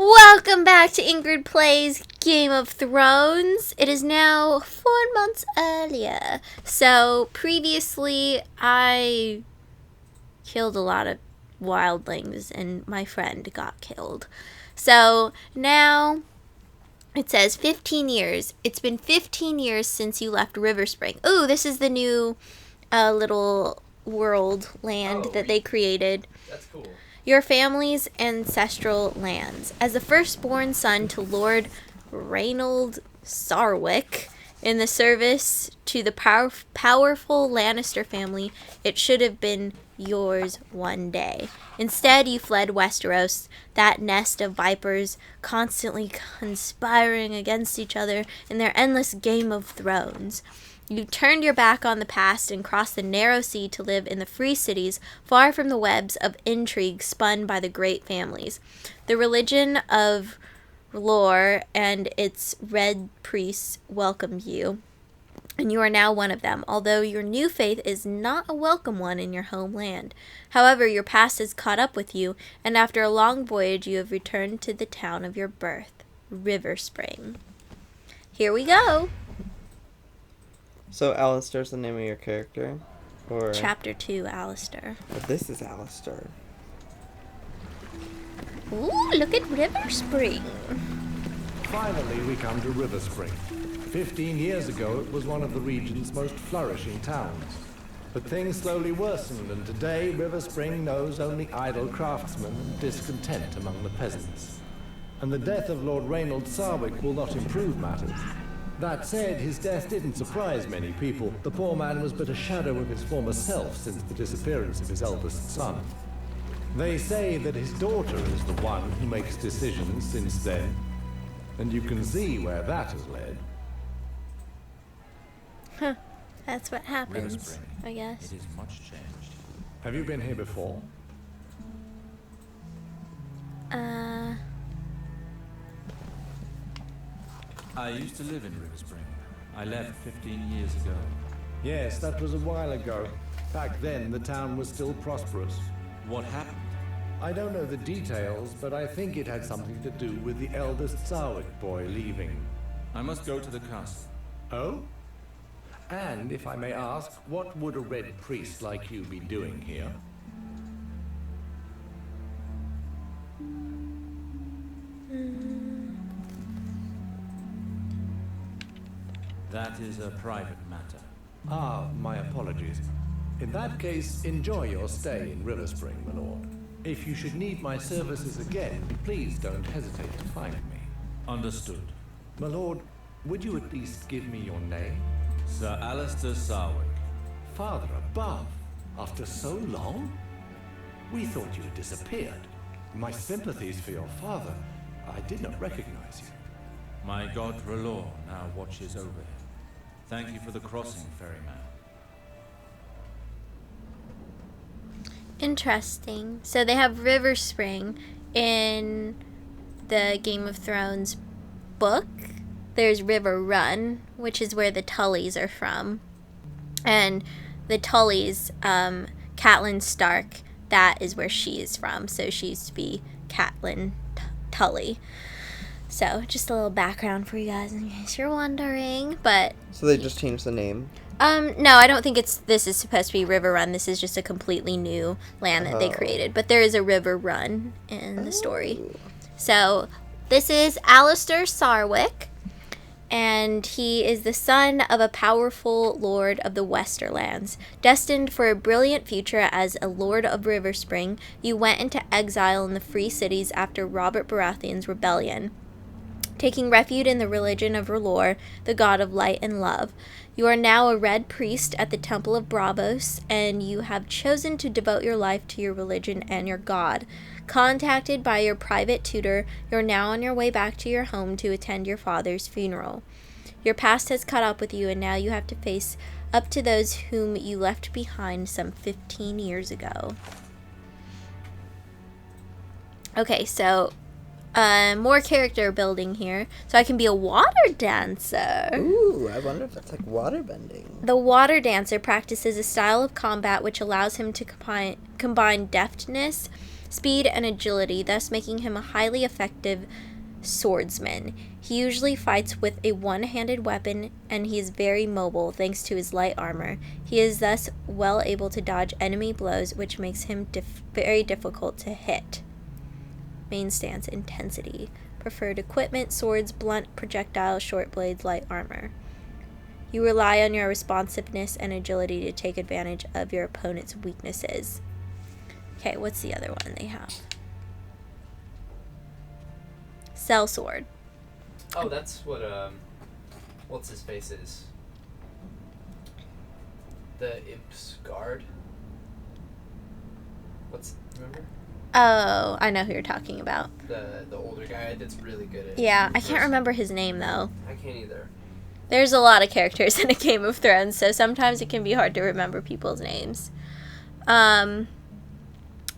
Welcome back to Ingrid Plays Game of Thrones. It is now 4 months earlier. So, previously, I killed a lot of wildlings and my friend got killed. So, now it says 15 years. It's been 15 years since you left Riverspring. Ooh, this is the new little world land that they created. That's cool. Your family's ancestral lands. As the firstborn son to Lord Reynold Sarwick, in the service to the powerful Lannister family, it should have been yours one day. Instead, you fled Westeros, that nest of vipers constantly conspiring against each other in their endless game of thrones. You turned your back on the past and crossed the narrow sea to live in the free cities, far from the webs of intrigue spun by the great families. The religion of Lore and its red priests welcomed you, and you are now one of them, although your new faith is not a welcome one in your homeland. However, your past has caught up with you, and after a long voyage you have returned to the town of your birth, Riverspring. Here we go! So Alastair's the name of your character? Or Chapter 2, Alastair. But this is Alastair. Ooh, look at Riverspring. Finally, we come to Riverspring. 15 years ago, it was one of the region's most flourishing towns. But things slowly worsened, and today Riverspring knows only idle craftsmen and discontent among the peasants. And the death of Lord Reynold Sarwick will not improve matters. That said, his death didn't surprise many people. The poor man was but a shadow of his former self since the disappearance of his eldest son. They say that his daughter is the one who makes decisions since then, and you can see where that has led. Huh. That's what happens, I guess. It is much changed. Have you been here before? I used to live in Riverspring. I left 15 years ago. Yes, that was a while ago. Back then, the town was still prosperous. What happened? I don't know the details, but I think it had something to do with the eldest Sarwick boy leaving. I must go to the castle. Oh? And, if I may ask, what would a red priest like you be doing here? That is a private matter. Ah, my apologies. In that case, enjoy your stay in Riverspring, my lord. If you should need my services again, please don't hesitate to find me. Understood. My lord, would you at least give me your name? Sir Alastair Sarwick. Father above, after so long? We thought you had disappeared. My sympathies for your father. I did not recognize you. My god R'hllor now watches over him. Thank you for the crossing, ferryman. Interesting. So they have Riverspring in the Game of Thrones book. There's Riverrun, which is where the Tullys are from. And the Tullys, Catelyn Stark, that is where she is from. So she used to be Catelyn Tully. So, just a little background for you guys in case you're wondering, but... So they just changed the name? No, I don't think this is supposed to be Riverrun. This is just a completely new land that they created. But there is a Riverrun in the story. So, this is Alastair Sarwick, and he is the son of a powerful lord of the Westerlands. Destined for a brilliant future as a lord of Riverspring, you went into exile in the free cities after Robert Baratheon's rebellion. Taking refuge in the religion of R'hllor, the god of light and love. You are now a red priest at the Temple of Braavos, and you have chosen to devote your life to your religion and your god. Contacted by your private tutor, you're now on your way back to your home to attend your father's funeral. Your past has caught up with you, and now you have to face up to those whom you left behind some 15 years ago. Okay, so... more character building here. So I can be a water dancer. Ooh, I wonder if that's like water bending. The water dancer practices a style of combat which allows him to combine deftness speed, and agility, thus making him a highly effective swordsman. He usually fights with a one-handed weapon, and he is very mobile thanks to his light armor. He is thus well able to dodge enemy blows, which makes him very difficult to hit. Main stance: intensity. Preferred equipment: swords, blunt projectiles, short blades, light armor. You rely on your responsiveness and agility to take advantage of your opponent's weaknesses. Okay, what's the other one they have? Sellsword. Oh, that's what, what's his face is? The Imp's guard? Remember? Oh, I know who you're talking about. The older guy that's really good at Yeah, I can't remember his name, though. I can't either. There's a lot of characters in a Game of Thrones, so sometimes it can be hard to remember people's names.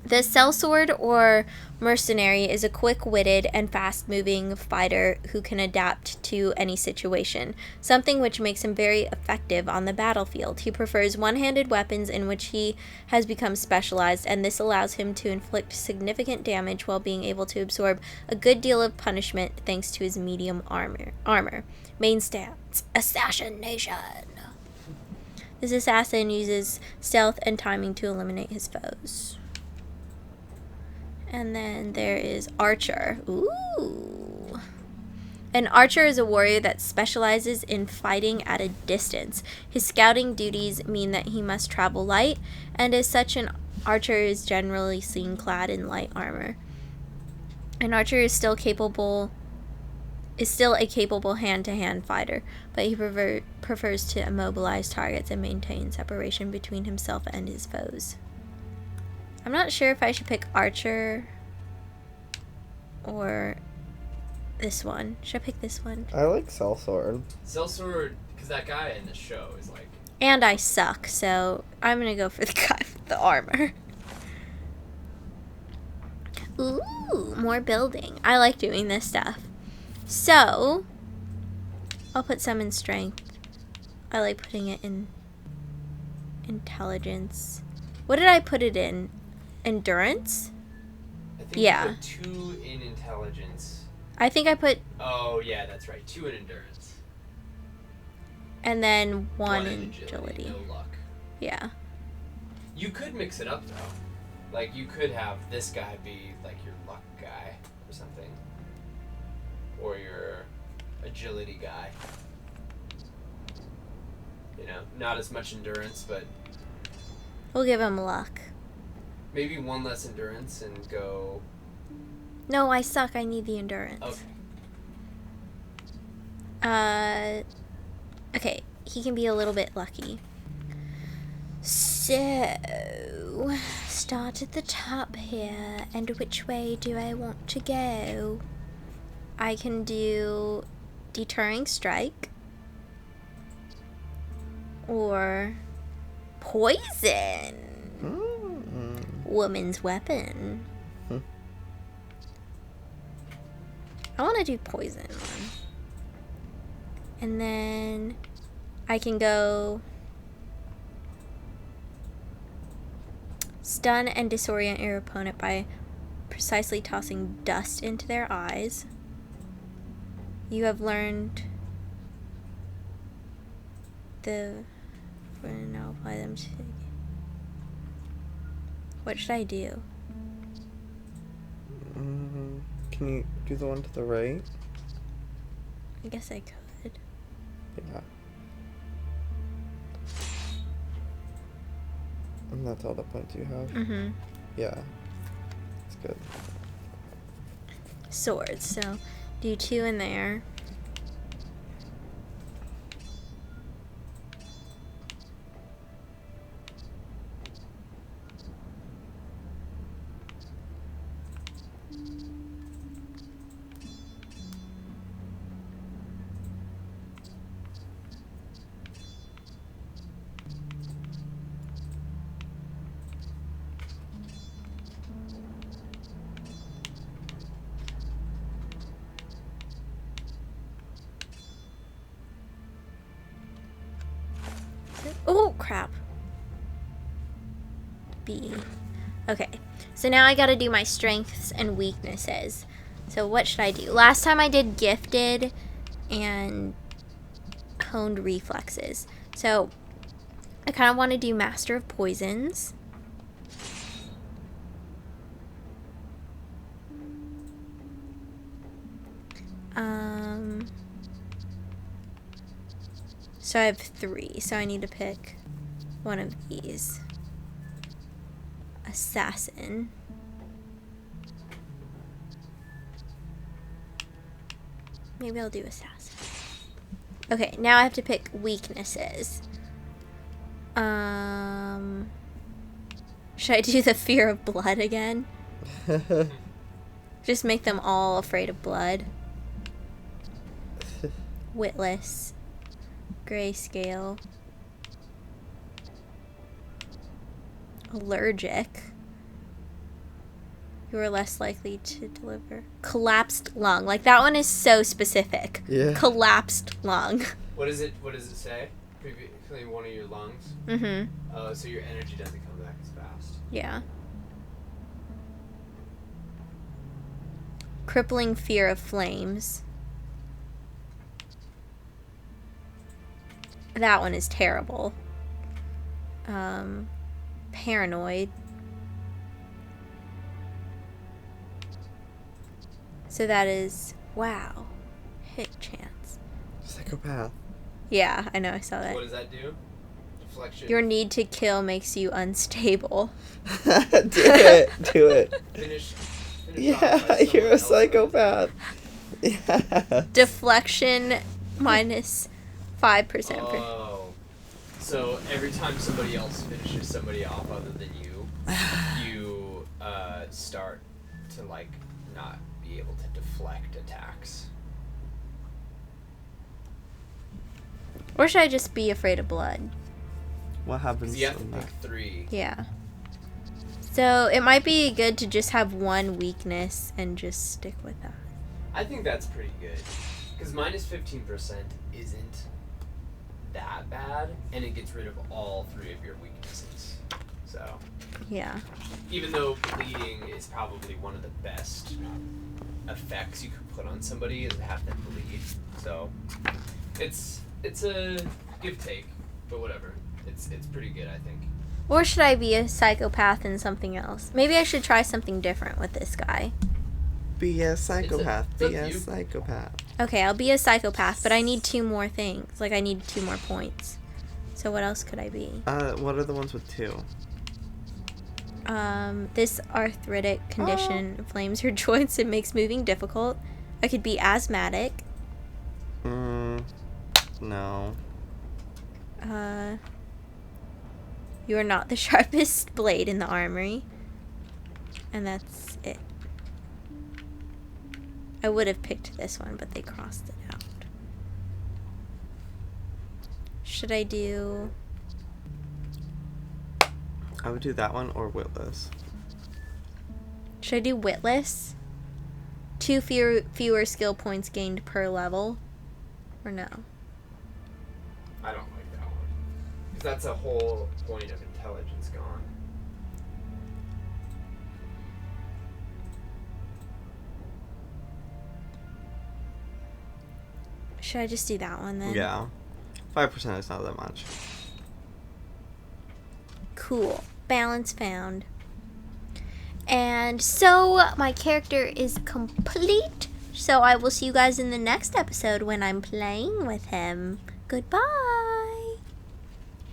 The sellsword or mercenary is a quick-witted and fast-moving fighter who can adapt to any situation, something which makes him very effective on the battlefield. He prefers one-handed weapons in which he has become specialized, and this allows him to inflict significant damage while being able to absorb a good deal of punishment thanks to his medium armor. Main stats: assassination. This assassin uses stealth and timing to eliminate his foes. And then there is Archer. Ooh. An archer is a warrior that specializes in fighting at a distance. His scouting duties mean that he must travel light, and as such, an archer is generally seen clad in light armor. An archer is still a capable hand-to-hand fighter, but he prefers to immobilize targets and maintain separation between himself and his foes. I'm not sure if I should pick Archer or this one. Should I pick this one? I like sellsword. Sellsword, because that guy in the show is like... And I suck, so I'm going to go for the guy with the armor. Ooh, more building. I like doing this stuff. So, I'll put some in strength. I like putting it in intelligence. What did I put it in? Endurance? I think Yeah. you put 2 in intelligence. I think I put... Oh, yeah, that's right. 2 in endurance. And then 1 in in agility. No luck. Yeah. You could mix it up, though. Like, you could have this guy be, like, your luck guy or something. Or your agility guy. You know, not as much endurance, but... We'll give him luck. Maybe 1 less endurance and go... No, I suck. I need the endurance. Okay. Okay, he can be a little bit lucky. So, start at the top here. And which way do I want to go? I can do deterring strike. Or poison. Woman's weapon. I want to do poison one. And then I can go stun and disorient your opponent by precisely tossing dust into their eyes. You have learned now apply them to... What should I do? Can you do the one to the right? I guess I could. Yeah. And that's all the points you have? Mm-hmm. Yeah. That's good. Swords. So, do 2 in there. Oh, crap. B. Okay. So now I gotta do my strengths and weaknesses. So what should I do? Last time I did gifted and honed reflexes. So I kind of want to do master of poisons. So I have 3, so I need to pick one of these. Assassin. Maybe I'll do assassin. Okay, now I have to pick weaknesses. Should I do the fear of blood again? Just make them all afraid of blood. Witless. Grayscale. Allergic. You are less likely to deliver. Collapsed lung. Like, that one is so specific. Yeah. Collapsed lung. What does it say? Previously one of your lungs? Mm-hmm. Oh, so your energy doesn't come back as fast. Yeah. Crippling fear of flames. That one is terrible. Paranoid. So that is, wow, hit chance. Psychopath. Yeah, I know, I saw that. What does that do? Deflection. Your need to kill makes you unstable. Do it. Do it. Finish Yeah, you're a psychopath. Yeah. Deflection minus 5%. Oh. So every time somebody else finishes somebody off other than you, you start to, like, not be able to deflect attacks. Or should I just be afraid of blood? What happens? 'Cause you have to when pick that- 3. Yeah. So it might be good to just have one weakness and just stick with that. I think that's pretty good. Because minus 15% isn't that bad, and it gets rid of all 3 of your weaknesses. So, Yeah. even though bleeding is probably one of the best effects you could put on somebody is to have them bleed. So, it's a give take, but whatever. It's pretty good, I think. Or should I be a psychopath and something else? Maybe I should try something different with this guy. Be a psychopath. it's up Be to a you. psychopath. Okay, I'll be a psychopath, but I need 2 more things. Like, I need 2 more points. So what else could I be? What are the ones with 2? This arthritic condition inflames your joints and makes moving difficult. I could be asthmatic. No. You are not the sharpest blade in the armory. And that's it. I would have picked this one, but they crossed it out. Should I do... I would do that one or Witless. Should I do Witless? 2 fewer skill points gained per level? Or no? I don't like that one. Because that's a whole point of intelligence gone. Should I just do that one then? Yeah. 5% is not that much. Cool. Balance found. And so my character is complete. So I will see you guys in the next episode when I'm playing with him. Goodbye.